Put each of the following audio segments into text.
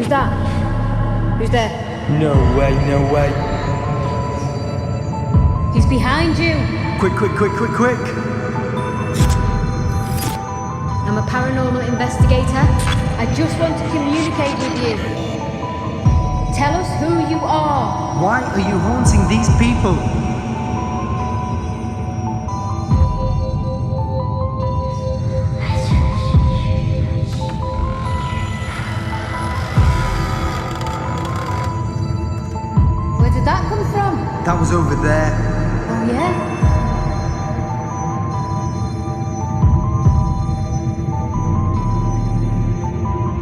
Who's that? Who's there? No way, no way. He's behind you. Quick, quick, quick, quick, quick. I'm a paranormal investigator. I just want to communicate with you. Tell us who you are. Why are you haunting these people? Where did that come from? That was over there. Oh, yeah?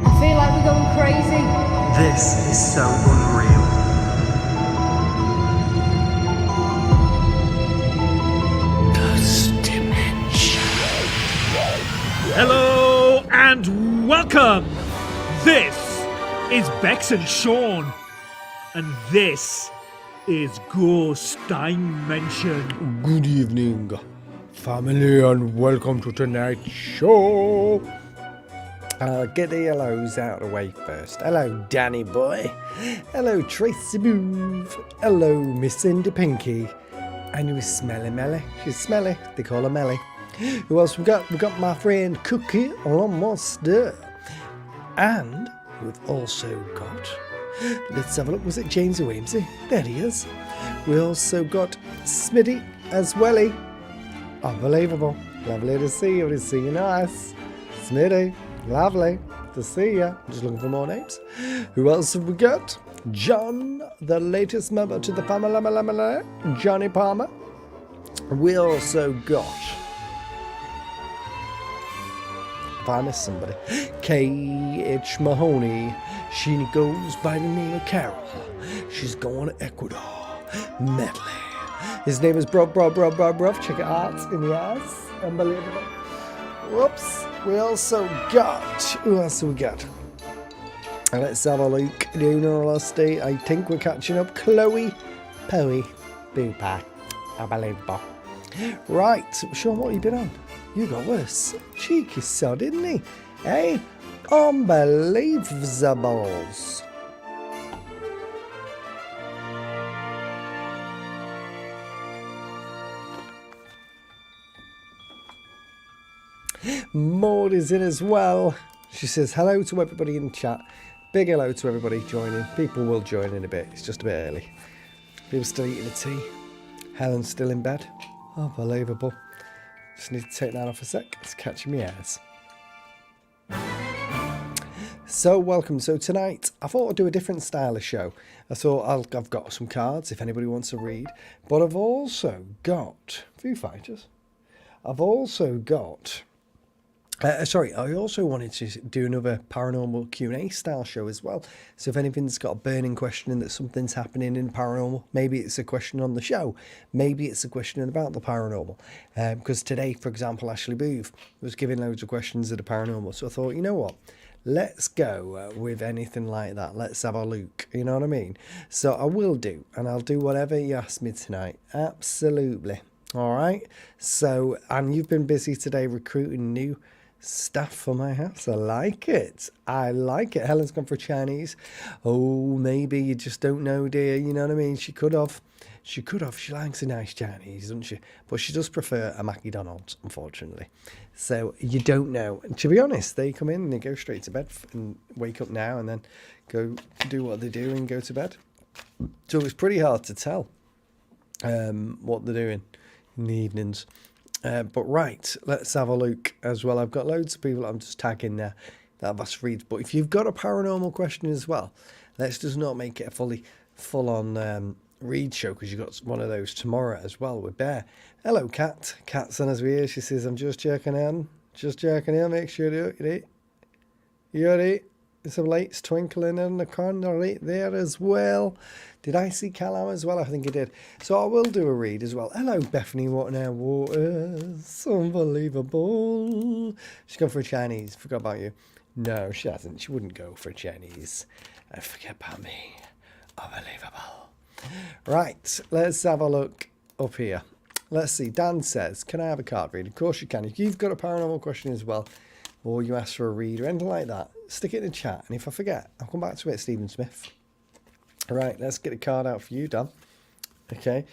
I feel like we're going crazy. This is so unreal. Hello and welcome! This is Bex and Sean, and this is Ghost Dimension. Good evening, family, and welcome to tonight's show. Get the hellos out of the way first. Hello, Danny boy. Hello, Tracy Move. Hello, Miss Cindy Pinky. And Miss Smelly Melly. She's smelly. They call her Melly. Who else we got? We got my friend Cookie almost there. And we've also got, let's have a look, was it James Williamsy? There he is. We also got Smitty as welly. Unbelievable. Lovely to see you. To see you nice. Smitty, lovely to see you. I'm just looking for more names. Who else have we got? John, the latest member to the family, Johnny Palmer. We also got, if I missed somebody, K.H. Mahoney. She goes by the name of Carol. She's going to Ecuador. Medley. His name is Bruv. Check it out in the eyes. Unbelievable. Whoops. We also got, who else have we got? Let's have a look. In all honesty, I think we're catching up. Chloe Poey Boopa. Unbelievable. Right, Sean, what have you been on? You got worse. Cheeky sod, didn't he? Hey, unbelievables. Maud is in as well. She says hello to everybody in chat. Big hello to everybody joining. People will join in a bit. It's just a bit early. People still eating the tea. Helen's still in bed. Unbelievable. Just need to take that off a sec. It's catching me ears. So welcome. So tonight I thought I'd do a different style of show. I thought I've got some cards if anybody wants to read. But I've also got Foo Fighters. I've also got... I also wanted to do another paranormal Q&A style show as well. So if anything's got a burning question that something's happening in paranormal, maybe it's a question on the show, maybe it's a question about the paranormal. Because today, for example, Ashley Booth was giving loads of questions at the paranormal. So I thought, you know what? Let's go with anything like that. Let's have a look. You know what I mean? So I will do, and I'll do whatever you ask me tonight. Absolutely. All right. So, and you've been busy today recruiting new staff for my house. I like it. Helen's gone for Chinese. Oh, maybe you just don't know, dear. You know what I mean? She could have. She likes a nice Chinese, doesn't she? But she does prefer a McDonald's, unfortunately. So you don't know. And to be honest, they come in and they go straight to bed and wake up now and then go do what they do and go to bed. So it's pretty hard to tell what they're doing in the evenings. But right, let's have a look as well. I've got loads of people I'm just tagging there that I've asked reads. But if you've got a paranormal question as well, let's just not make it a full-on read show, because you've got one of those tomorrow as well with Bear. Hello, Kat. Kat's on as we hear. She says, I'm just checking in. Make sure you eat. You eat. Some lights twinkling in the corner right there as well. Did I see Callum as well? I think I did. So I will do a read as well. Hello, Bethany Waters. Unbelievable. She's gone for a Chinese. Forgot about you. No, she hasn't. She wouldn't go for a Chinese. Forget about me. Unbelievable. Right, let's have a look up here. Let's see. Dan says, can I have a card read? Of course you can. If you've got a paranormal question as well, or you ask for a read or anything like that, stick it in the chat. And if I forget, I'll come back to it, Stephen Smith. All right, let's get a card out for you, Dan. Okay.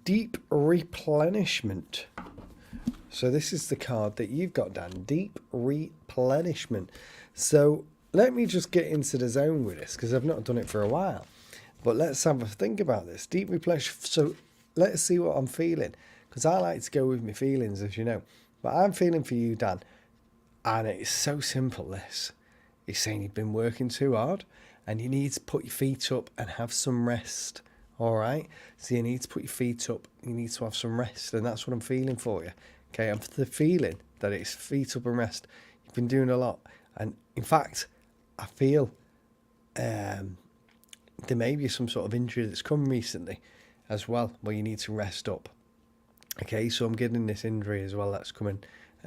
Deep Replenishment. So this is the card that you've got, Dan. Deep Replenishment. So let me just get into the zone with this, because I've not done it for a while. But let's have a think about this. Deep Replenishment. So let's see what I'm feeling, because I like to go with my feelings, as you know. But I'm feeling for you, Dan. And it's so simple, this. It's saying you've been working too hard and you need to put your feet up and have some rest. All right? So you need to put your feet up. You need to have some rest. And that's what I'm feeling for you. Okay? I'm the feeling that it's feet up and rest. You've been doing a lot. And in fact, I feel there may be some sort of injury that's come recently as well, where you need to rest up. Okay? So I'm getting this injury as well that's coming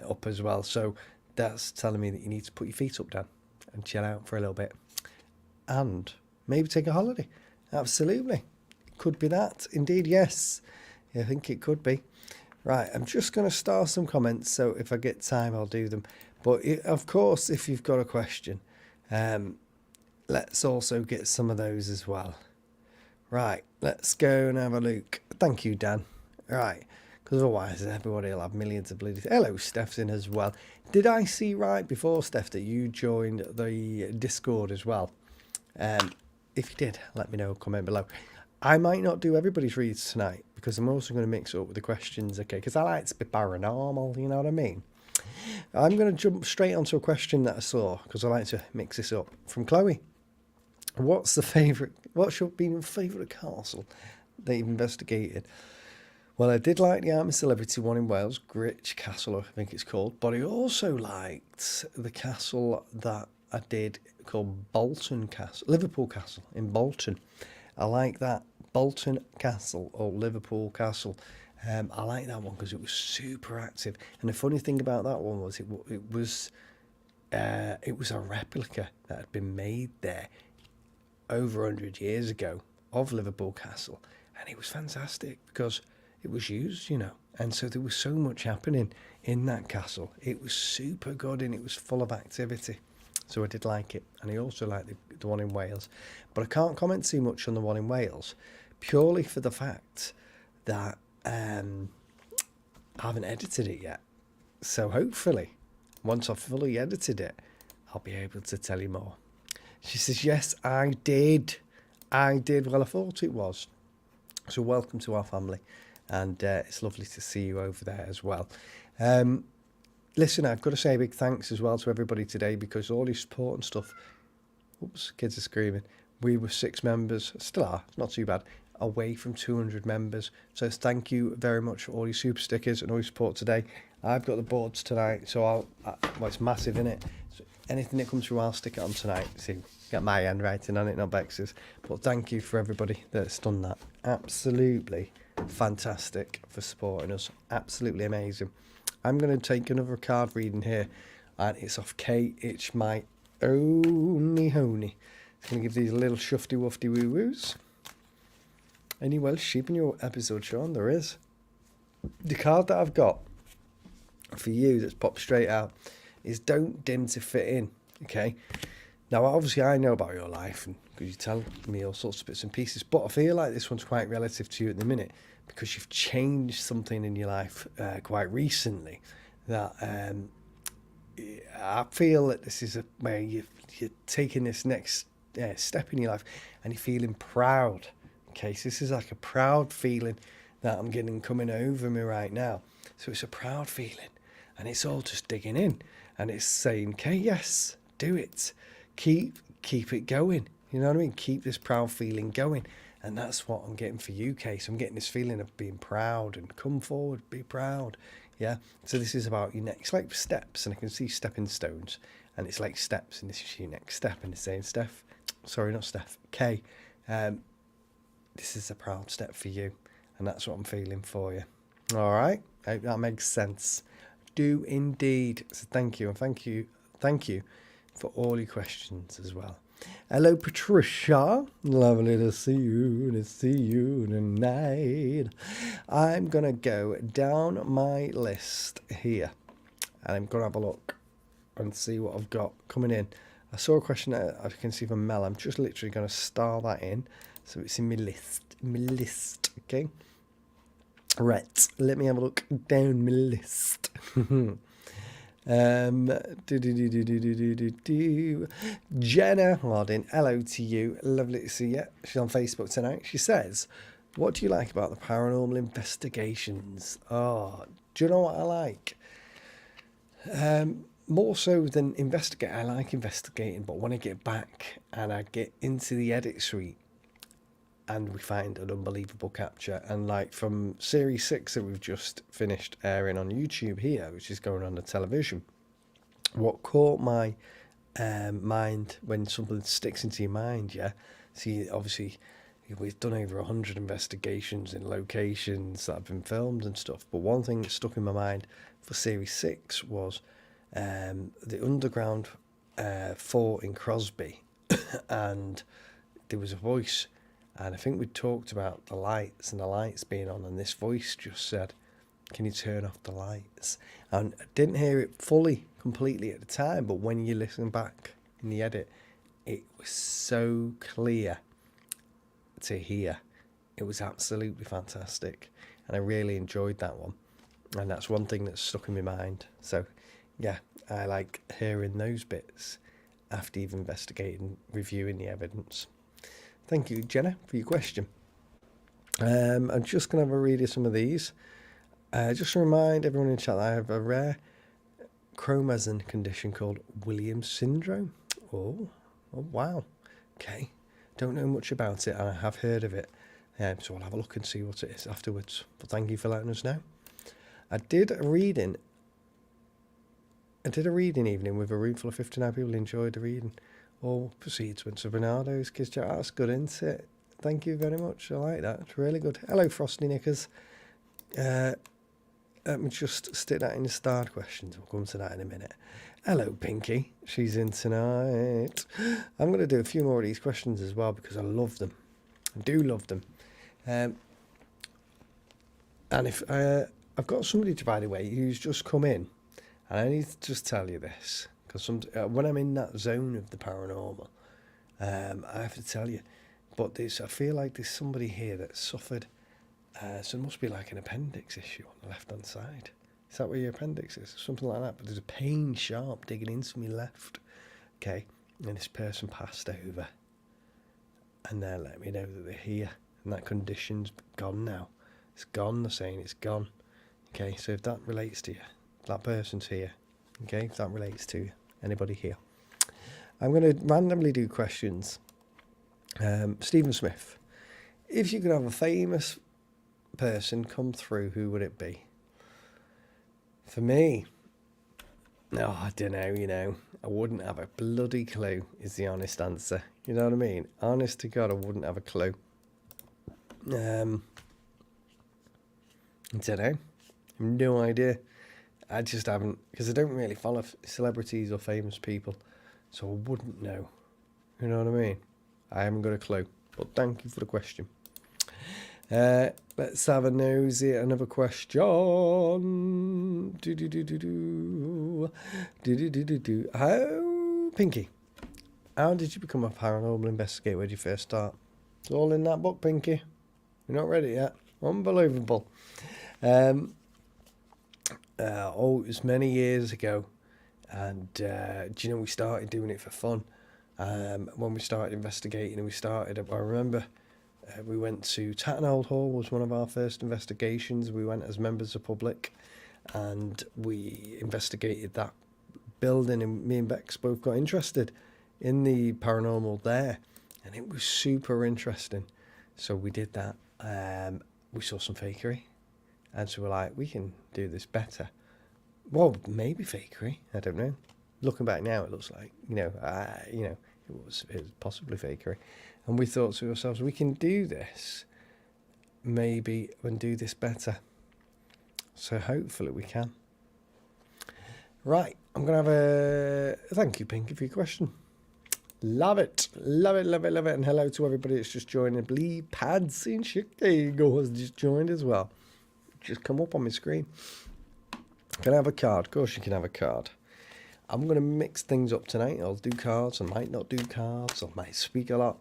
up as well. So that's telling me that you need to put your feet up, Dan, and chill out for a little bit. And maybe take a holiday. Absolutely. It could be that. Indeed, yes. I think it could be. Right, I'm just going to start some comments, so if I get time, I'll do them. But, of course, if you've got a question, let's also get some of those as well. Right, let's go and have a look. Thank you, Dan. Right. Because otherwise everybody will have millions of bloody... Hello, Steph's in as well. Did I see right before, Steph, that you joined the Discord as well? If you did, let me know, comment below. I might not do everybody's reads tonight, because I'm also going to mix it up with the questions, okay? Because I like to be paranormal, you know what I mean? I'm going to jump straight onto a question that I saw, because I like to mix this up. From Chloe. What's your been favourite castle that you've investigated? Well, I did like the Art and Celebrity one in Wales, Grich Castle, I think it's called. But I also liked the castle that I did called Bolton Castle, Liverpool Castle in Bolton. I like that, Bolton Castle or Liverpool Castle. I like that one because it was super active. And the funny thing about that one was it was a replica that had been made there over 100 years ago of Liverpool Castle. And it was fantastic because it was used, you know, and so there was so much happening in that castle. It was super good and it was full of activity. So I did like it. And I also liked the one in Wales. But I can't comment too much on the one in Wales, purely for the fact that I haven't edited it yet. So hopefully, once I've fully edited it, I'll be able to tell you more. She says, yes, I did. Well, I thought it was. So welcome to our family. And it's lovely to see you over there as well. Listen, I've got to say a big thanks as well to everybody today, because all your support and stuff. Oops, kids are screaming. We were 6 members, still are, not too bad, away from 200 members. So thank you very much for all your super stickers and all your support today. I've got the boards tonight, so well, it's massive, innit? So anything that comes through, I'll stick it on tonight. See, got my handwriting on it, not Bex's. But thank you for everybody that's done that. Absolutely fantastic for supporting us. Absolutely amazing. I'm going to take another card reading here, and it's off Kate. It's my only honey. It's going to give these little shufty wufty woo woos. Any Welsh sheep in your episode, Sean? There is. The card that I've got for you that's popped straight out is Don't Dim to Fit In. Okay. Now, obviously, I know about your life, and because you tell me all sorts of bits and pieces, but I feel like this one's quite relative to you at the minute, because you've changed something in your life quite recently. That I feel that this is where you're taking this next step in your life, and you're feeling proud. Okay, so this is like a proud feeling that I'm getting coming over me right now. So it's a proud feeling, and it's all just digging in, and it's saying, okay, yes, do it. Keep it going. You know what I mean? Keep this proud feeling going. And that's what I'm getting for you, Case. I'm getting this feeling of being proud and come forward, be proud. Yeah. So this is about your next, like steps, and I can see stepping stones, and it's like steps, and this is your next step. And it's saying, Steph, sorry, not Steph, Kay, this is a proud step for you, and that's what I'm feeling for you. All right. I hope that makes sense. Do indeed. So thank you, and thank you for all your questions as well. Hello, Patricia. Lovely to see you tonight. I'm going to go down my list here, and I'm going to have a look. and see what I've got coming in. I saw a question that I can see from Mel. I'm just literally going to star that in, so it's in my list. Okay. Right, let me have a look down my list. Jenna Harding, hello to you. Lovely to see you. She's on Facebook tonight. She says, what do you like about the paranormal investigations? Oh, do you know what I like? More so than investigate, I like investigating, but when I get back and I get into the edit suite and we find an unbelievable capture, and like from series 6 that we've just finished airing on YouTube here, which is going on the television, what caught my mind when something sticks into your mind, yeah? See, obviously, we've done over 100 investigations in locations that have been filmed and stuff, but one thing that stuck in my mind for series 6 was the underground fort in Crosby, and there was a voice, and I think we talked about the lights and the lights being on, and this voice just said, can you turn off the lights? And I didn't hear it fully, completely at the time, but when you listen back in the edit, it was so clear to hear. It was absolutely fantastic, and I really enjoyed that one, and that's one thing that's stuck in my mind. So yeah, I like hearing those bits after you've investigated and reviewing the evidence. Thank you, Jenna, for your question. I'm just going to have a read of some of these. Just to remind everyone in chat that I have a rare chromosome condition called Williams syndrome. Oh wow. Okay. Don't know much about it, and I have heard of it. So I'll have a look and see what it is afterwards. But thank you for letting us know. I did a reading evening with a room full of 59 people. Enjoyed the reading. All proceeds went to Bernardo's kids chat. That's good, isn't it? Thank you very much. I like that. It's really good. Hello, Frosty Knickers. Let me just stick that in the starred questions. We'll come to that in a minute. Hello, Pinky. She's in tonight. I'm going to do a few more of these questions as well because I love them. I do love them. And if I've got somebody, by the way, who's just come in, and I need to just tell you this, because when I'm in that zone of the paranormal, I have to tell you, but I feel like there's somebody here that suffered, so it must be like an appendix issue on the left-hand side. Is that where your appendix is? Something like that, but there's a pain sharp digging into me left. Okay, and this person passed over, and they're letting me know that they're here, and that condition's gone now. It's gone, they're saying it's gone. Okay, so if that relates to you, that person's here. Okay, if that relates to you, anybody here. I'm going to randomly do questions. Stephen Smith, if you could have a famous person come through, who would it be? For me, no, I don't know, I wouldn't have a bloody clue, is the honest answer. You know what I mean? Honest to God, I wouldn't have a clue. I don't know. No idea. I just haven't, because I don't really follow celebrities or famous people, so I wouldn't know. You know what I mean? I haven't got a clue, but thank you for the question. Let's have a nosy at another question. How, Pinky, how did you become a paranormal investigator? Where did you first start? It's all in that book, Pinky. You're not ready yet. Unbelievable. It was many years ago, and do you know, we started doing it for fun. When we started investigating, and I remember we went to Tattenhold Hall, was one of our first investigations. We went as members of the public, and we investigated that building, and me and Bex both got interested in the paranormal there, and it was super interesting. So we did that. We saw some fakery, and so we're like, we can do this better. Well, maybe fakery, I don't know. Looking back now, it looks like, it was possibly fakery. And we thought to ourselves, we can do this, maybe, and do this better. So hopefully we can. Right, I'm going to have a... Thank you, Pinky, for your question. Love it. Love it, love it, love it. And hello to everybody that's just joined. I believe Pads in Chicago has just joined as well. Just come up on my screen. Can I have a card? Of course you can have a card. I'm going to mix things up tonight. I'll do cards, I might not do cards, I might speak a lot,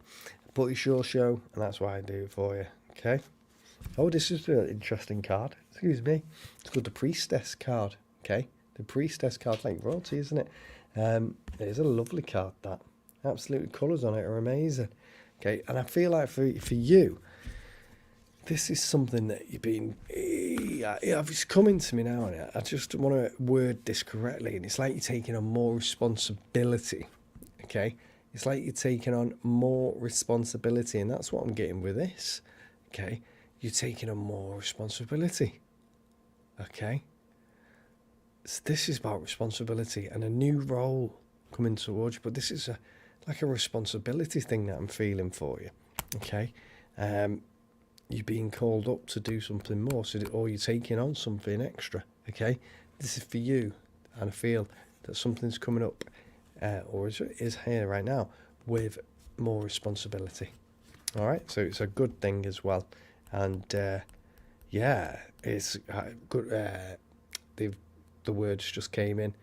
but it's your show, and that's why I do it for you, okay? Oh, this is an interesting card. Excuse me. It's called the Priestess card, okay? The Priestess card, like royalty, isn't it? It is a lovely card, that. Absolutely, colours on it are amazing. Okay, and I feel like for you, this is something that you've been... It's coming to me now, and I just want to word this correctly, and it's like you're taking on more responsibility, okay? It's like you're taking on more responsibility, and that's what I'm getting with this, okay? You're taking on more responsibility, okay? So this is about responsibility and a new role coming towards you, but this is like a responsibility thing that I'm feeling for you, okay? You're being called up to do something more, or you're taking on something extra, okay? This is for you, and I feel that something's coming up, or is here right now, with more responsibility, all right? So it's a good thing as well, and yeah, it's good. The words just came in.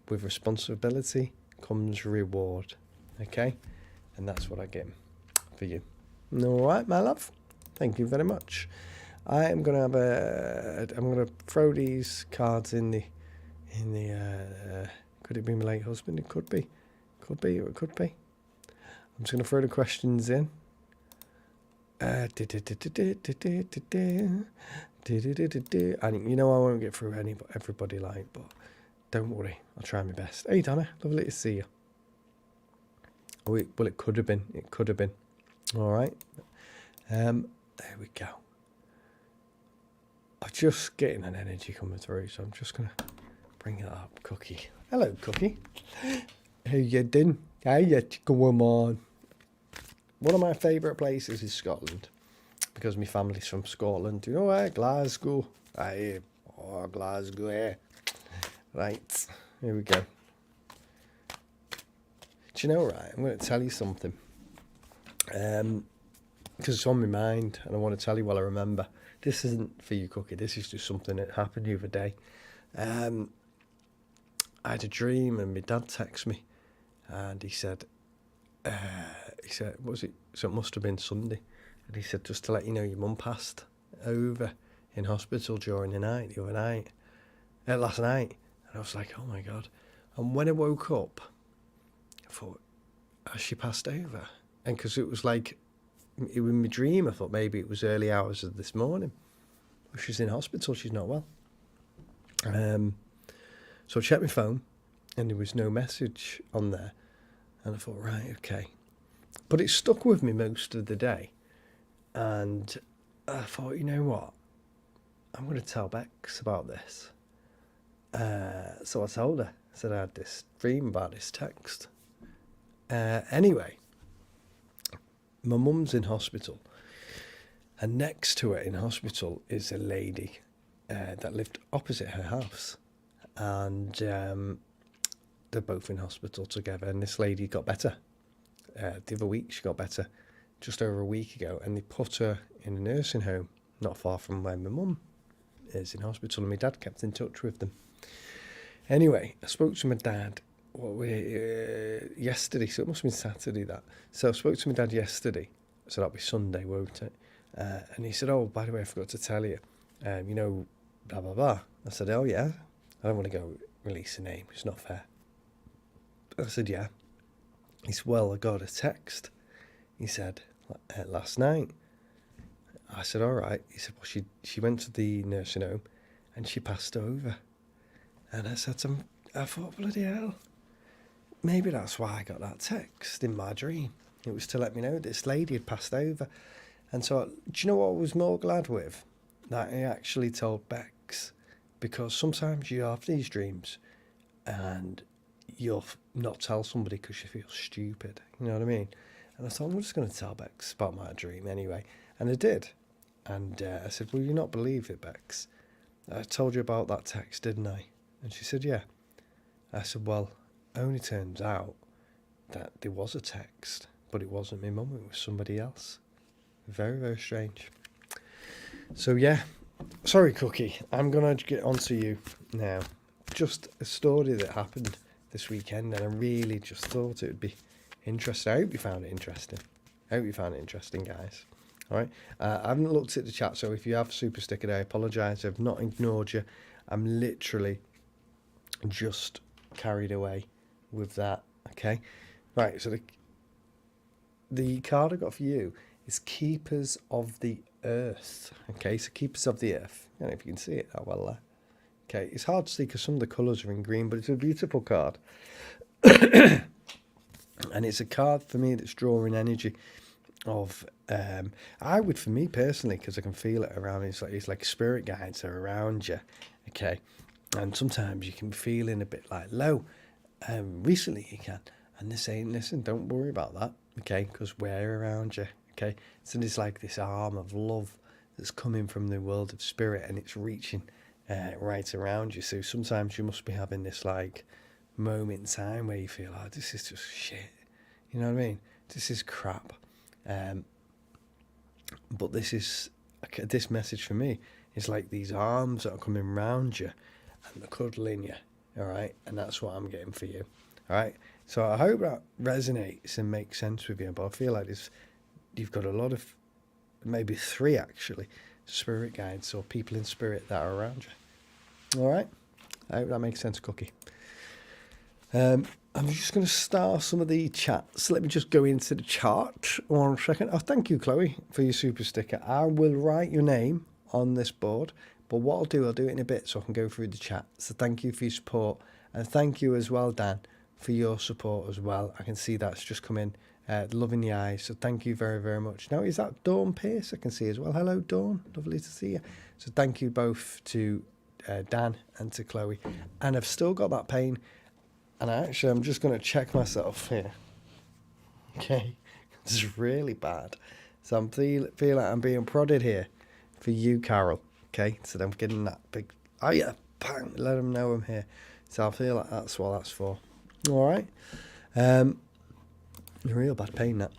With responsibility comes reward, okay? And that's what I get for you. All right, my love. Thank you very much. I am gonna I'm gonna throw these cards in the. Could it be my late husband? It could be. Or it could be. I'm just gonna throw the questions in. And you know I won't get through everybody, but don't worry, I'll try my best. Hey Donna, lovely to see you. Well, it could have been. It could have been. All right. There we go. I'm just getting an energy coming through, so I'm just gonna bring it up. Cookie. Hello, Cookie. How you doing? How you going on? One of my favourite places is Scotland, because my family's from Scotland. You know where? Glasgow. Glasgow, yeah. Right, here we go. Do you know, right, I'm going to tell you something. Because it's on my mind, and I want to tell you while I remember. This isn't for you, Cookie. This is just something that happened the other day. I had a dream, and my dad texted me, and he said, what was it? So it must have been Sunday. And he said, just to let you know, your mum passed over in hospital during the other night, last night. And I was like, oh my God. And when I woke up, I thought, has she passed over? And because it was like, it was my dream, I thought maybe it was early hours of this morning. She's in hospital, she's not well. So I checked my phone, and there was no message on there. And I thought, right, okay. But it stuck with me most of the day. And I thought, you know what? I'm going to tell Bex about this. So I told her. I said I had this dream about this text. Anyway, my mum's in hospital. And next to her in hospital is a lady that lived opposite her house. And they're both in hospital together. And this lady got better. The other week she got better, just over a week ago, and they put her in a nursing home not far from where my mum is in hospital, and my dad kept in touch with them. Anyway, I spoke to my dad yesterday, so it must have been Saturday that. So I spoke to my dad yesterday, so that'll be Sunday, won't it? And he said, oh, by the way, I forgot to tell you, you know, blah, blah, blah. I said, oh, yeah. I don't want to go release a name, it's not fair. I said, yeah. He said, well, I got a text, he said, last night. I said, all right. He said, well, she went to the nursing home and she passed over. And I said to him, I thought, bloody hell, maybe that's why I got that text in my dream. It was to let me know this lady had passed over. And so, do you know what I was more glad with? That I actually told Bex. Because sometimes you have these dreams and you'll not tell somebody because you feel stupid. You know what I mean? And I thought, I'm just going to tell Bex about my dream anyway. And I did. And I said, will you not believe it, Bex? I told you about that text, didn't I? And she said, yeah. I said, well, only turns out that there was a text, but it wasn't my mum, it was somebody else. Very, very strange. So, yeah. Sorry, Cookie. I'm going to get onto you now. Just a story that happened this weekend, and I really just thought it would be interesting. I hope you found it interesting. I hope you found it interesting, guys. All right. I haven't looked at the chat, so if you have super stickered, I apologise. I've not ignored you. I'm literally just carried away with that. Okay. Right. So the card I got for you is Keepers of the Earth. Okay. So Keepers of the Earth. I don't know if you can see it that well there. Okay. It's hard to see because some of the colours are in green, but it's a beautiful card. And it's a card for me that's drawing energy of I would, for me personally, because I can feel it around me, it's like spirit guides are around you. Okay. And sometimes you can be feeling a bit like low. Recently you can, and they're saying, listen, don't worry about that, okay, because we're around you. Okay. So there's like this arm of love that's coming from the world of spirit, and it's reaching right around you. So sometimes you must be having this like moment in time where you feel, oh, this is just shit, you know what I mean, this is crap, but this message for me is like these arms that are coming around you and they're cuddling you. All right, and that's what I'm getting for you. All right, so I hope that resonates and makes sense with you, but I feel like you've got a lot of, maybe 3 actually, spirit guides or people in spirit that are around you. All right, I hope that makes sense, Cookie. I'm just going to start some of the chats. Let me just go into the chart 1 second. Oh, thank you, Chloe, for your super sticker. I will write your name on this board, but what I'll do it in a bit so I can go through the chat. So thank you for your support, and thank you as well, Dan, for your support as well. I can see that's just come in, love in the eyes. So thank you very, very much. Now, is that Dawn Pierce I can see as well? Hello, Dawn. Lovely to see you. So thank you both to Dan and to Chloe. And I've still got that pain. And I'm just going to check myself here. Okay. This is really bad. So I'm feeling like I'm being prodded here for you, Carol. Okay. So I'm getting that big, oh yeah, bang, let them know I'm here. So I feel like that's what that's for. All right. Real bad pain, that.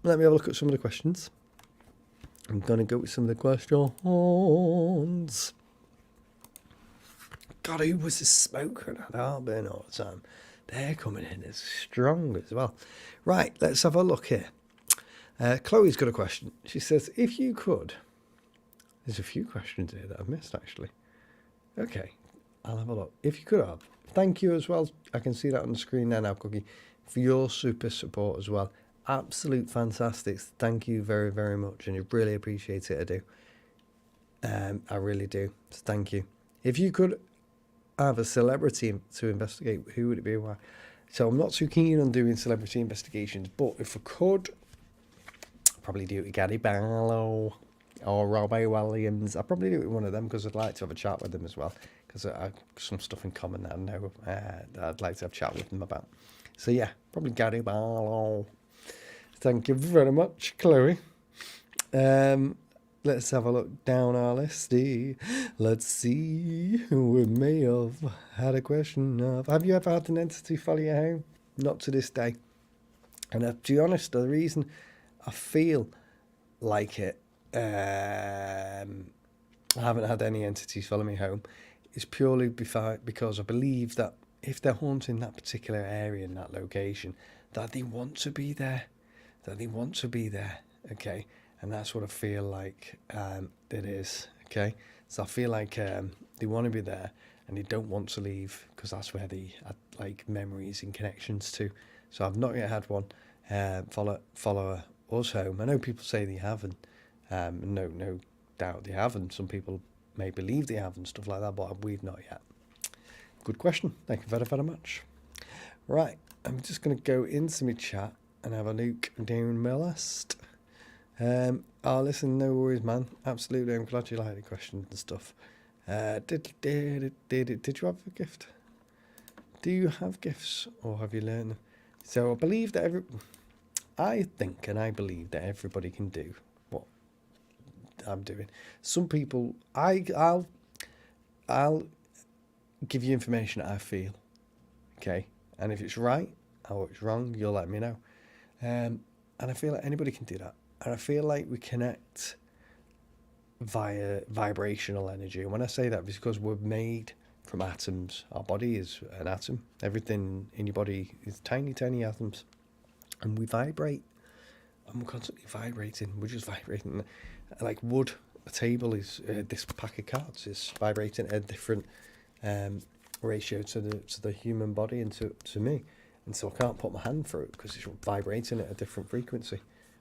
Let me have a look at some of the questions. I'm going to go with some of the questions. God, who was the smoker and had heartburn all the time? They're coming in as strong as well. Right, let's have a look here. Chloe's got a question. She says, if you could... There's a few questions here that I've missed, actually. Okay, I'll have a look. If you could have... Thank you as well. I can see that on the screen there now, Cookie, for your super support as well. Absolute fantastic. Thank you very, very much. And I really appreciate it, I do. I really do. So thank you. If you could... have a celebrity to investigate, who would it be? Why? So I'm not too keen on doing celebrity investigations, but if I could, I'd probably do it with Gary Barlow or Robbie Williams. I'd probably do it with one of them because I'd like to have a chat with them as well, because I have some stuff in common that I know that I'd like to have a chat with them about. So yeah, probably Gary Barlow. Thank you very much, Chloe. Let's have a look down our list. Let's see who we may have had a question of. Have you ever had an entity follow you home? Not to this day. And to be honest, the reason I feel like it, I haven't had any entities follow me home, is purely because I believe that if they're haunting that particular area in that location, that they want to be there. Okay. And that's what I feel like it is, okay? So I feel like they want to be there and they don't want to leave because that's where they had like memories and connections to. So I've not yet had one follow us home. I know people say they have, and no doubt they have, and some people may believe they have and stuff like that, but we've not yet. Good question. Thank you very, very much. Right, I'm just going to go into my chat and have a look down my list. Listen, no worries, man. Absolutely, I'm glad you like the questions and stuff. Did you have a gift? Do you have gifts, or have you learned them? So I believe that I think and I believe that everybody can do what I'm doing. Some people, I'll give you information that I feel, okay? And if it's right or it's wrong, you'll let me know. And I feel like anybody can do that. And I feel like we connect via vibrational energy. And when I say that, it's because we're made from atoms. Our body is an atom. Everything in your body is tiny, tiny atoms. And we vibrate. And we're constantly vibrating. We're just vibrating. Like wood, a table is, this pack of cards is vibrating at a different ratio to the human body and to me. And so I can't put my hand through it because it's vibrating at a different frequency.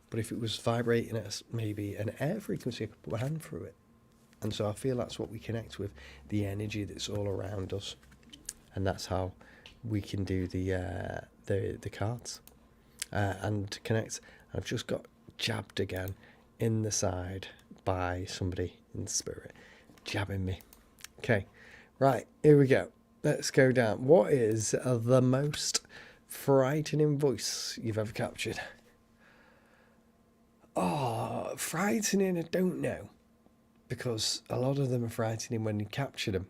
But if it was vibrating at maybe an air frequency, I could put my hand through it. And so I feel that's what we connect with, the energy that's all around us. And that's how we can do the cards and connect. I've just got jabbed again in the side by somebody in spirit, jabbing me. Okay, right, here we go. Let's go down. What is the most frightening voice you've ever captured? Oh, frightening, I don't know. Because a lot of them are frightening when you capture them.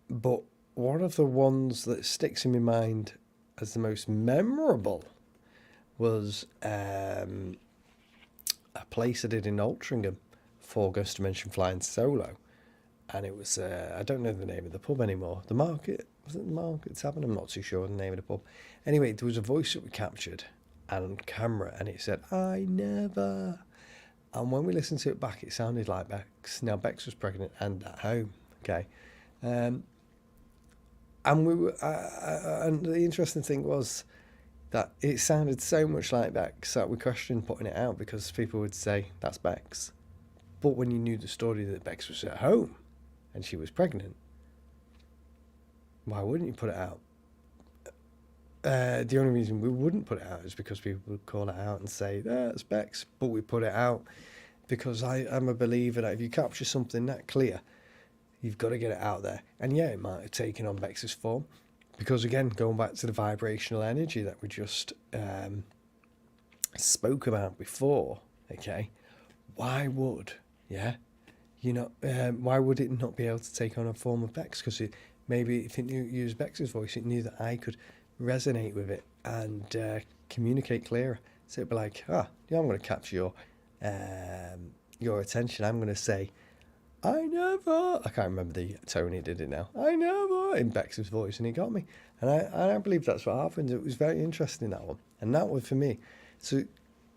But one of the ones that sticks in my mind as the most memorable was a place I did in Altrincham for Ghost Dimension Flying Solo. And it was, I don't know the name of the pub anymore. The Market, was it the Market Tavern? I'm not too sure the name of the pub. Anyway, there was a voice that we captured on camera, and it said, "I never." And when we listened to it back, it sounded like Bex. Now, Bex was pregnant and at home, okay? And we were, and the interesting thing was that it sounded so much like Bex that we questioned putting it out because people would say, "That's Bex." But when you knew the story that Bex was at home and she was pregnant, why wouldn't you put it out? The only reason we wouldn't put it out is because people would call it out and say, "That's Bex." But we put it out because I'm a believer that if you capture something that clear, you've got to get it out there. And yeah, it might have taken on Bex's form. Because again, going back to the vibrational energy that we just spoke about before, okay, why would, why would it not be able to take on a form of Bex? Because maybe if it used Bex's voice, it knew that I could resonate with it and communicate clearer. So it'd be like, I'm going to capture your attention. I'm going to say, "I never." I can't remember the tone he did it now. "I never," in Bex's voice, and he got me. And I believe that's what happened. It was very interesting, that one. And that was for me. So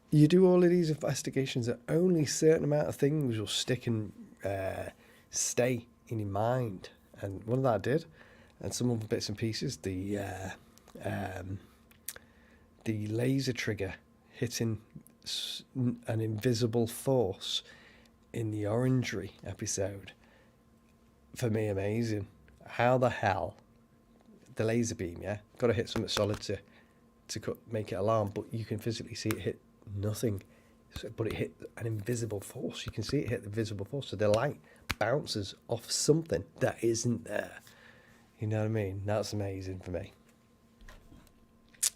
you do all of these investigations that only a certain amount of things will stick and stay in your mind. And one of that I did. And some other bits and pieces, the laser trigger hitting an invisible force in the Orangery episode, for me, amazing. How the hell the laser beam, got to hit something solid to make it alarm, but you can physically see it hit nothing, but it hit an invisible force. You can see it hit the visible force, so the light bounces off something that isn't there. You know what I mean? That's amazing for me.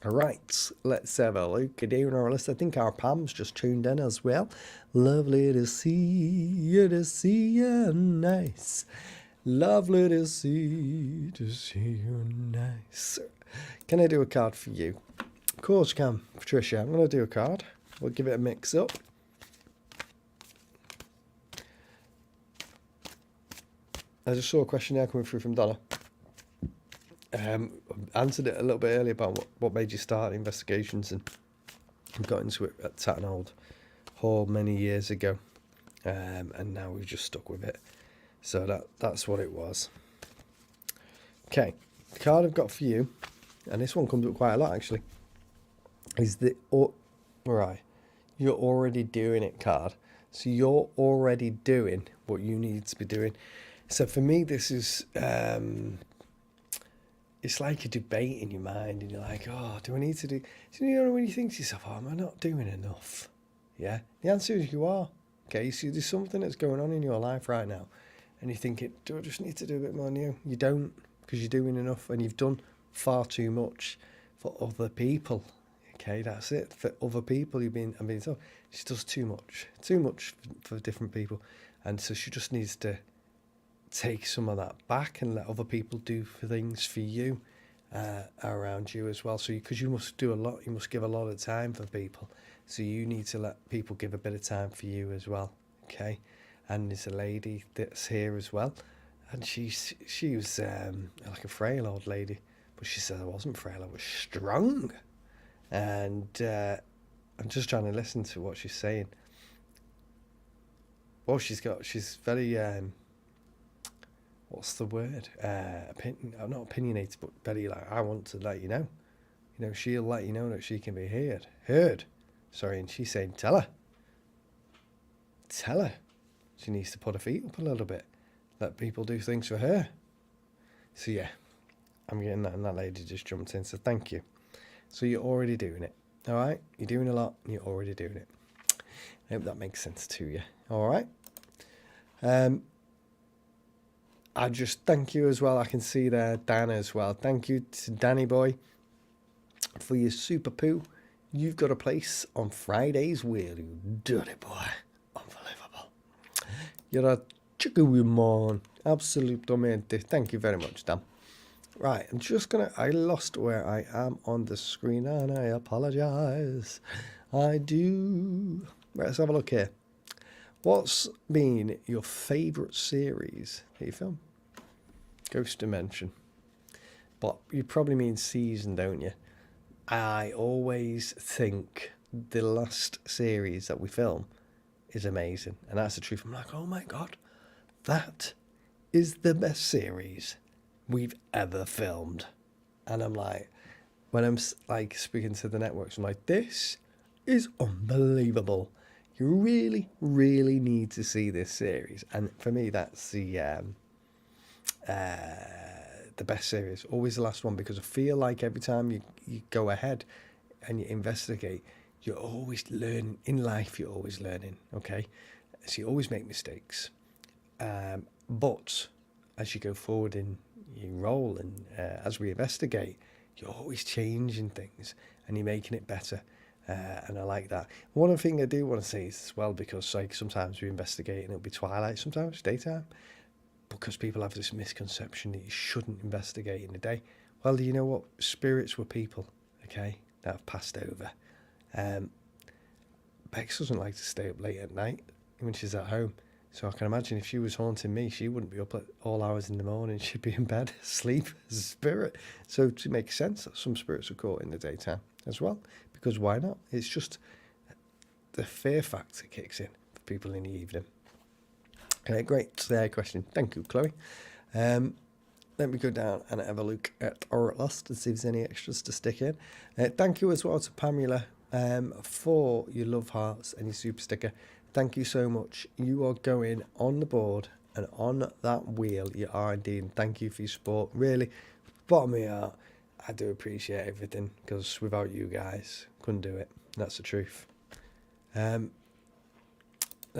All right, let's have a look at our list. I think our Pam's just tuned in as well. Lovely to see you nice. Lovely to see you nice. Can I do a card for you? Of course you can, Patricia. I'm going to do a card. We'll give it a mix up. I just saw a question there coming through from Donna. Answered it a little bit earlier about what made you start investigations, and got into it at Tatton Hall many years ago, and now we've just stuck with it. So that's what it was. Okay, the card I've got for you, and this one comes up quite a lot actually, is the right. You're already doing it card. So you're already doing what you need to be doing. So for me, this is. It's like a debate in your mind, and you're like, do I need to do... So, when you think to yourself, am I not doing enough? Yeah? The answer is you are. Okay, so there's something that's going on in your life right now, and you're thinking, do I just need to do a bit more new? You don't, because you're doing enough, and you've done far too much for other people. Okay, that's it. For other people, I'm being told, she does too much for different people, and so she just needs to take some of that back and let other people do things for you around you as well. So because you must do a lot, you must give a lot of time for people, so you need to let people give a bit of time for you as well. Okay, and there's a lady that's here as well, and she was like a frail old lady, but she said I wasn't frail, I was strong, and I'm just trying to listen to what she's saying. Well, she's very what's the word? Not opinionated, but very like, I want to let you know. You know, she'll let you know that she can be heard. Sorry, and she's saying, tell her. She needs to put her feet up a little bit. Let people do things for her. So yeah, I'm getting that, and that lady just jumped in, so thank you. So you're already doing it, all right? You're doing a lot, and you're already doing it. I hope that makes sense to you, all right? I just thank you as well. I can see there Dan as well. Thank you to Danny Boy for your super poo. You've got a place on Friday's Wheel, you dirty boy. Unbelievable. You're a chicken absolutamente. Thank you very much, Dan. Right, I lost where I am on the screen, and I apologise. I do. Right, let's have a look here. What's been your favourite series that you film? Ghost Dimension. But you probably mean season, don't you? I always think the last series that we film is amazing. And that's the truth. I'm like, oh my God, that is the best series we've ever filmed. And I'm like, when I'm like speaking to the networks, I'm like, this is unbelievable. You really, really need to see this series. And for me, that's the best series. Always the last one, because I feel like every time you go ahead and you investigate, you're always learning. In life, you're always learning, okay? So you always make mistakes. But as you go forward in your role and as we investigate, you're always changing things and you're making it better. And I like that. One thing I do want to say is as well, because like sometimes we investigate and it'll be twilight, sometimes daytime, because people have this misconception that you shouldn't investigate in the day. Well, you know what? Spirits were people, okay, that have passed over. Bex doesn't like to stay up late at night when she's at home. So I can imagine if she was haunting me, she wouldn't be up at all hours in the morning. She'd be in bed, asleep as a spirit. So it makes sense that some spirits are caught in the daytime as well. Because why not? It's just the fear factor kicks in for people in the evening. Great question. Thank you, Chloe. Let me go down and have a look at our list and see if there's any extras to stick in. Thank you as well to Pamela for your love hearts and your super sticker. Thank you so much. You are going on the board and on that wheel. You are indeed. And thank you for your support. Really, bottom of my heart, I do appreciate everything, because without you guys, couldn't do it. That's the truth. Let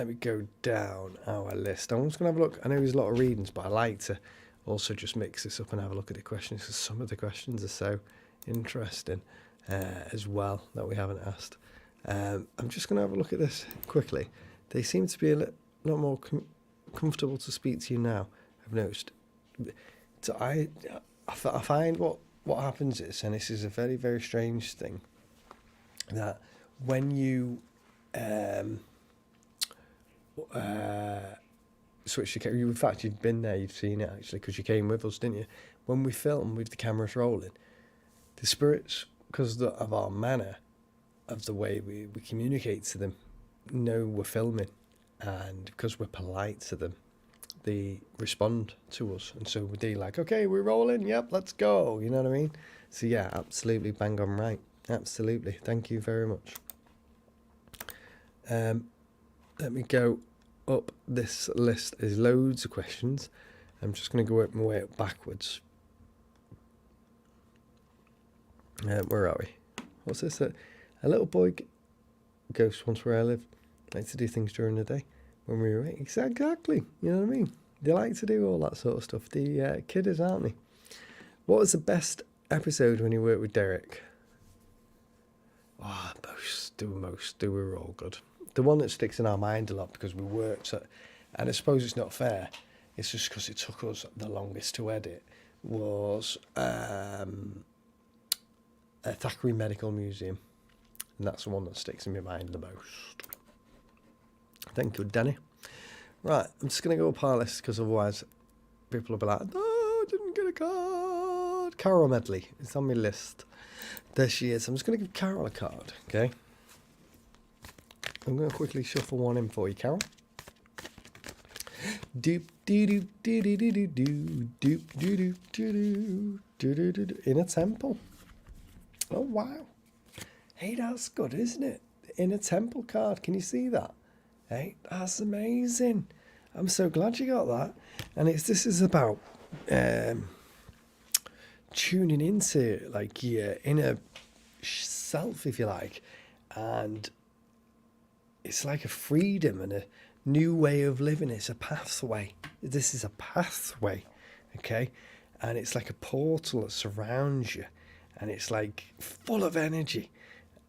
me go down our list. I'm just going to have a look. I know there's a lot of readings, but I like to also just mix this up and have a look at the questions, because some of the questions are so interesting as well that we haven't asked. I'm just going to have a look at this quickly. They seem to be a lot more comfortable to speak to you now, I've noticed. So I find what happens is, and this is a very, very strange thing, that when you switch the camera, in fact you've been there, you've seen it actually, because you came with us, didn't you? When we film with the cameras rolling, the spirits, because of our manner, of the way we communicate to them, know we're filming, and because we're polite to them, they respond to us, and so they're like, okay, we're rolling, yep, let's go, you know what I mean? So yeah, absolutely bang on right, absolutely. Thank you very much. Let me go up this list. There's loads of questions. I'm just going to go my way up backwards. Where are we? What's this? A little boy ghost once where I live. Likes to do things during the day when we were awake. Exactly. You know what I mean? They like to do all that sort of stuff. The kiddies, aren't they? What was the best episode when you worked with Derek? Oh, they were all good. The one that sticks in our mind a lot, because we worked at, and I suppose it's not fair, it's just because it took us the longest to edit, was a Thackeray Medical Museum. And that's the one that sticks in my mind the most. Thank you, Danny. Right, I'm just going to go up our list because otherwise people will be like, no, I didn't get a card. Carol Medley is on my list. There she is. I'm just going to give Carol a card, okay? I'm going to quickly shuffle one in for you, Carol. Doop doo doo doo doo doo doo doop doo doo doo doo doo doo. In a temple. Oh wow. Hey, that's good, isn't it? In a temple card. Can you see that? Hey, that's amazing. I'm so glad you got that. And this is about tuning into like your inner self, if you like, and it's like a freedom and a new way of living. It's a pathway. This is a pathway, okay? And it's like a portal that surrounds you, and it's like full of energy.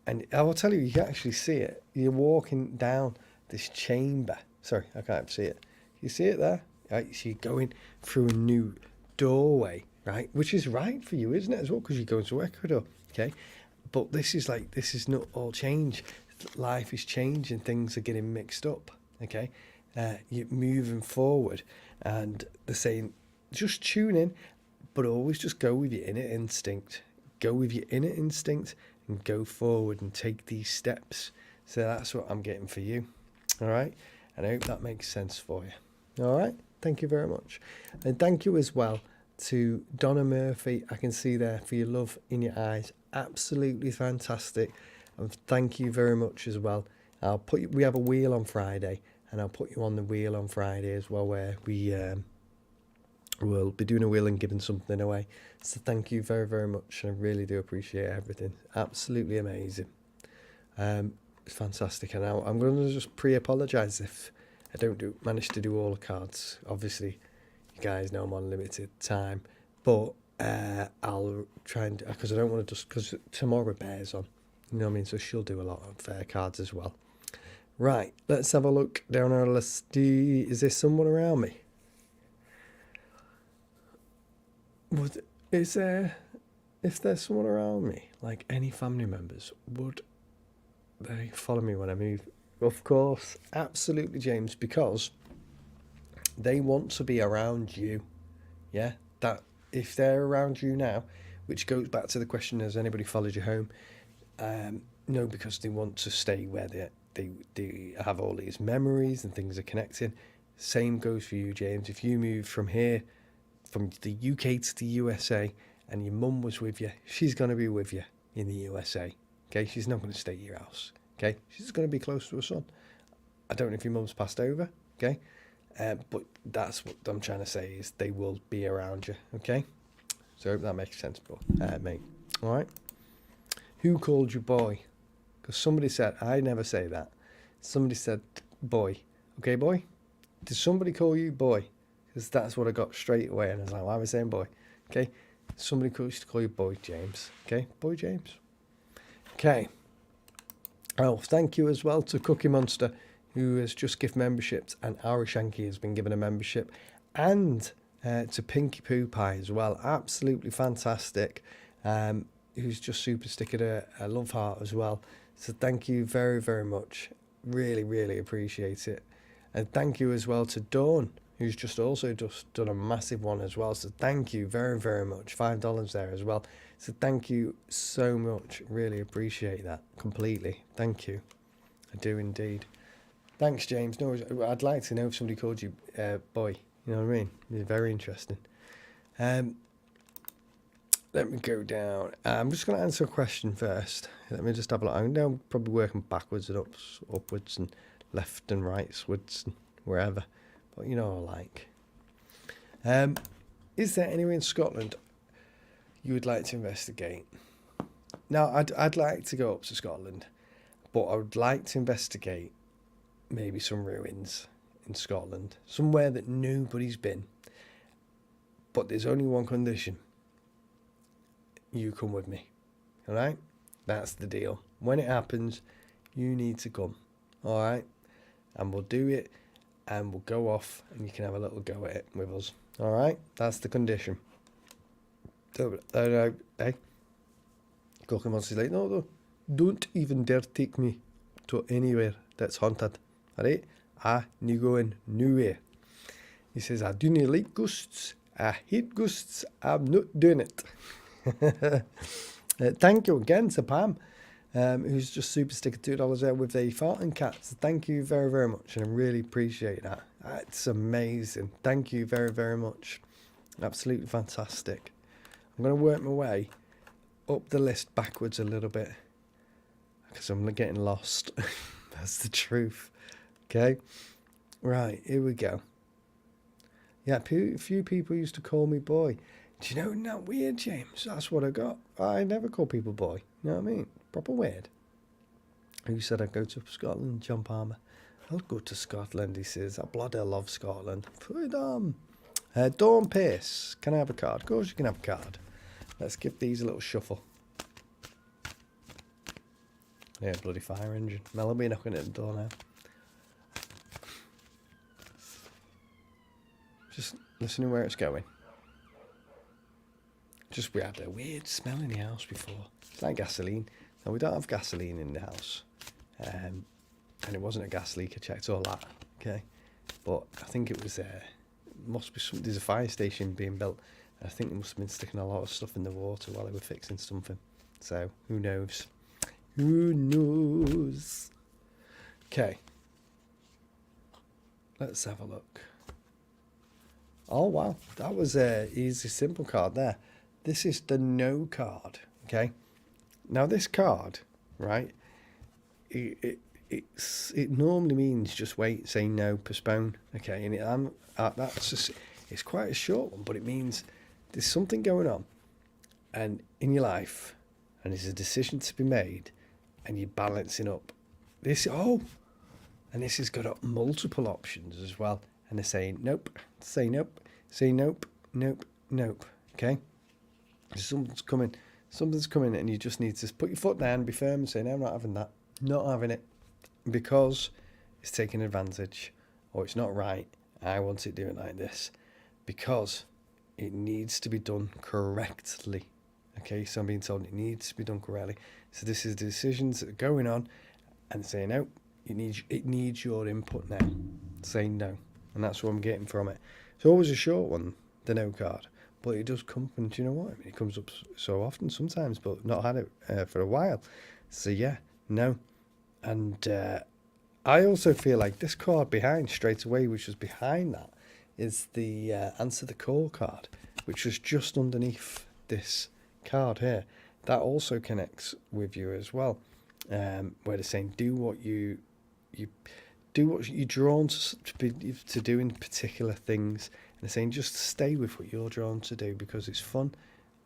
And I will tell you, you can actually see it. You're walking down this chamber. Sorry, I can't see it. You see it there? Right, so you're going through a new doorway, right? Which is right for you, isn't it, as well? Because you're going to Ecuador, okay? But this is not all change. Life is changing. Things are getting mixed up, okay? You're moving forward, and they're saying, just tune in, but always just go with your inner instinct. Go with your inner instinct and go forward and take these steps. So that's what I'm getting for you, all right? And I hope that makes sense for you, all right? Thank you very much. And thank you as well to Donna Murphy. I can see there for your love in your eyes. Absolutely fantastic. And thank you very much as well. We have a wheel on Friday, and I'll put you on the wheel on Friday as well, where we will be doing a wheel and giving something away. So thank you very, very much. I really do appreciate everything. Absolutely amazing. It's fantastic. And I'm going to just pre-apologise if I don't manage to do all the cards. Obviously, you guys know I'm on limited time, but I'll try and, because I don't want to because tomorrow Bear's on, you know what I mean? So she'll do a lot of cards as well. Right, let's have a look down our list. Is there someone around me? If there's someone around me, like any family members, would they follow me when I move? Of course, absolutely, James, because they want to be around you. Yeah, that if they're around you now, which goes back to the question: has anybody followed you home? No, because they want to stay where they have all these memories and things are connecting. Same goes for you, James. If you moved from here, from the UK to the USA, and your mum was with you, she's going to be with you in the USA. Okay, she's not going to stay at your house. Okay, she's going to be close to her son. I don't know if your mum's passed over. Okay, but that's what I'm trying to say is they will be around you. Okay, so I hope that makes sense, mate. All right. Who called you boy? Because somebody said, I never say that. Somebody said boy. Okay, boy? Did somebody call you boy? Because that's what I got straight away. And I was like, why am I saying boy? Okay. Somebody used to call you boy James. Okay, boy James. Okay. Oh, thank you as well to Cookie Monster, who has just given memberships. And Ari Shanky has been given a membership. And to Pinky Poo Pie as well. Absolutely fantastic. Who's just super sticking a love heart as well. So thank you very, very much. Really, really appreciate it. And thank you as well to Dawn, who's just done a massive one as well. So thank you very, very much. $5 there as well. So thank you so much. Really appreciate that completely. Thank you. I do indeed. Thanks, James. No, I'd like to know if somebody called you boy. You know what I mean? It's very interesting. Let me go down. I'm just going to answer a question first. Let me just have a look. I'm now probably working backwards and upwards and left and rightwards and wherever. But you know what I like. Is there anywhere in Scotland you would like to investigate? Now, I'd like to go up to Scotland, but I would like to investigate maybe some ruins in Scotland. Somewhere that nobody's been. But there's only one condition. You come with me, all right? That's the deal. When it happens, you need to come, all right? And we'll do it, and we'll go off, and you can have a little go at it with us, all right? That's the condition. So, hey? Cookie Monster's like, no, don't even dare take me to anywhere that's haunted, all right? nu going nowhere. He says, I do not like ghosts. I hate ghosts. I'm not doing it. Thank you again to Pam, who's just super sticking $2 there with the farting cats. Thank you very, very much, and I really appreciate that. It's amazing. Thank you very, very much. Absolutely fantastic. I'm going to work my way up the list backwards a little bit because I'm getting lost. That's the truth. Okay. Right, here we go. Yeah, a few people used to call me boy. Do you know, isn't that weird, James? That's what I got. I never call people boy. You know what I mean? Proper weird. Who said I'd go to Scotland? John Palmer. I'll go to Scotland, he says. I bloody love Scotland. Put it on. Dawn Pierce. Can I have a card? Of course you can have a card. Let's give these a little shuffle. Yeah, bloody fire engine. Mel will be knocking at the door now. Just listening where it's going. Just we had a weird smell in the house before. It's like gasoline. No, we don't have gasoline in the house. And it wasn't a gas leak. I checked all that. Okay. But I think it was must be there's a fire station being built. I think they must have been sticking a lot of stuff in the water while they were fixing something. So who knows? Who knows? Okay. Let's have a look. Oh wow, that was a easy, simple card there. This is the no card. Okay. Now this card, right? It normally means just wait, say no, postpone. Okay, and that's just, it's quite a short one, but it means there's something going on, and in your life, and there's a decision to be made, and you're balancing up. And this has got multiple options as well, and they're saying nope, say nope, say nope, nope, nope. Okay, something's coming, and you just need to put your foot down, be firm, and say no, I'm not having that, not having it, because it's taking advantage, or it's not right. I want it doing like this, because it needs to be done correctly. Okay, so I'm being told it needs to be done correctly. So this is the decisions that are going on, and saying no, it needs your input now. Saying no, and that's what I'm getting from it. It's always a short one, the no card, but it does come. And do you know what? I mean, it comes up so often sometimes, but not had it for a while. So yeah, no, and I also feel like this card behind straight away, which was behind that, is the answer the call card, which was just underneath this card here. That also connects with you as well, where they're saying do what you do, what you're drawn to do in particular things, and they're saying just stay with what you're drawn to do because it's fun,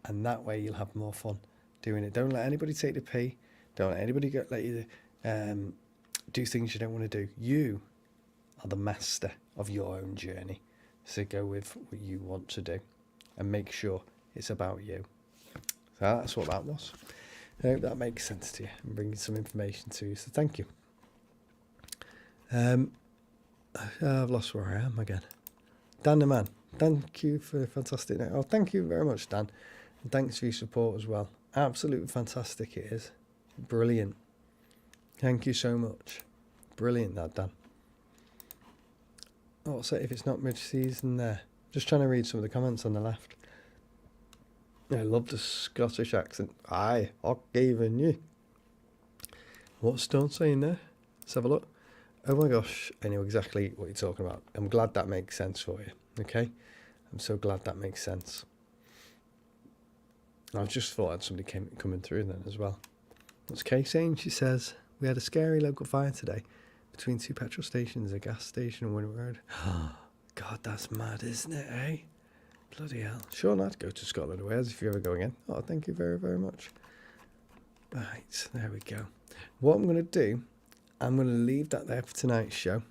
and that way you'll have more fun doing it. Don't let anybody take the pay. Don't let anybody let you do things you don't want to do. You are the master of your own journey, so go with what you want to do and make sure it's about you. So that's what that was. I hope that makes sense to you and bringing some information to you. So thank you. I've lost where I am again. Dan the man. Thank you for a fantastic night. Oh, thank you very much, Dan. And thanks for your support as well. Absolutely fantastic it is. Brilliant. Thank you so much. Brilliant that, Dan. What's it if it's not mid-season there? Just trying to read some of the comments on the left. I love the Scottish accent. Aye, I've given you. What's Stone saying there? Let's have a look. Oh my gosh, I know exactly what you're talking about. I'm glad that makes sense for you. Okay? I'm so glad that makes sense. I just thought I had somebody coming through then as well. What's Kay saying? She says, we had a scary local fire today between two petrol stations, a gas station and Winter Road. God, that's mad, isn't it, eh? Bloody hell. Sure, I'd go to Scotland or Wales if you're ever going in. Oh, thank you very, very much. Right, there we go. What I'm going to do, I'm going to leave that there for tonight's show.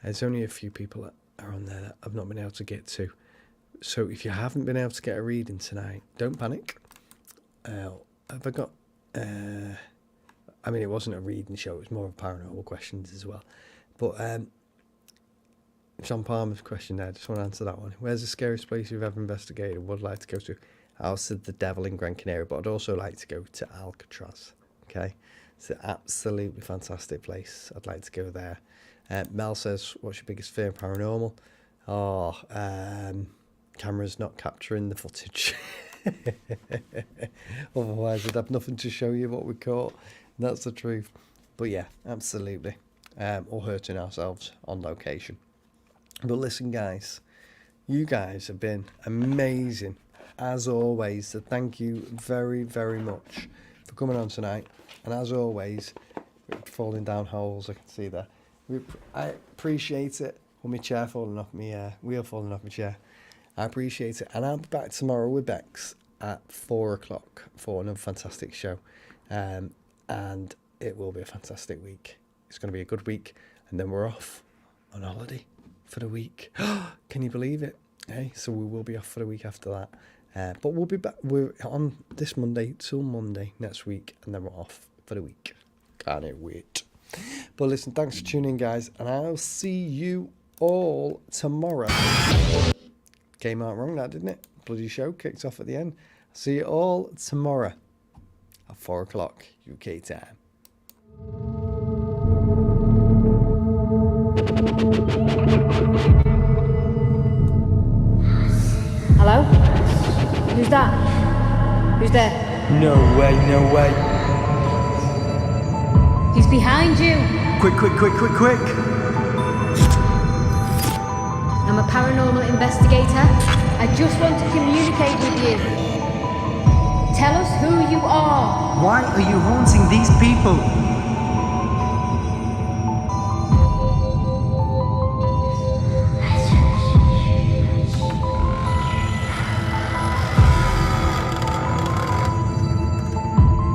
There's only a few people that are on there that I've not been able to get to. So if you haven't been able to get a reading tonight, don't panic. Have I got... I mean, it wasn't a reading show. It was more of paranormal questions as well. But John Palmer's question there, I just want to answer that one. Where's the scariest place you've ever investigated? Would like to go to House of the Devil in Gran Canaria, but I'd also like to go to Alcatraz. Okay, it's an absolutely fantastic place. I'd like to go there. Mel says, what's your biggest fear, paranormal? Oh, cameras not capturing the footage. Otherwise, I'd have nothing to show you what we caught. That's the truth. But yeah, absolutely. Or hurting ourselves on location. But listen, guys, you guys have been amazing as always. So thank you very, very much for coming on tonight. And as always, falling down holes, I can see there. I appreciate it. Or my chair falling off me, wheel falling off my chair. I appreciate it. And I'll be back tomorrow with Bex at 4 o'clock for another fantastic show. And it will be a fantastic week. It's going to be a good week. And then we're off on holiday for the week. Can you believe it? Hey, so we will be off for the week after that. But we'll be back. We're on this Monday till Monday next week. And then we're off for the week. Can't wait. But listen, thanks for tuning in, guys. And I'll see you all tomorrow. Came out wrong, that, didn't it? Bloody show kicked off at the end. See you all tomorrow at 4 o'clock UK time. Hello? Who's that? Who's there? No way, no way. He's behind you. Quick, quick, quick, quick, quick. I'm a paranormal investigator. I just want to communicate with you. Tell us who you are. Why are you haunting these people?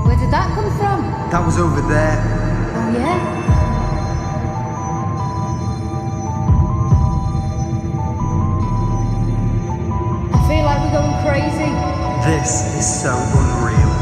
Where did that come from? That was over there. Oh, yeah? I feel like we're going crazy. This is so unreal.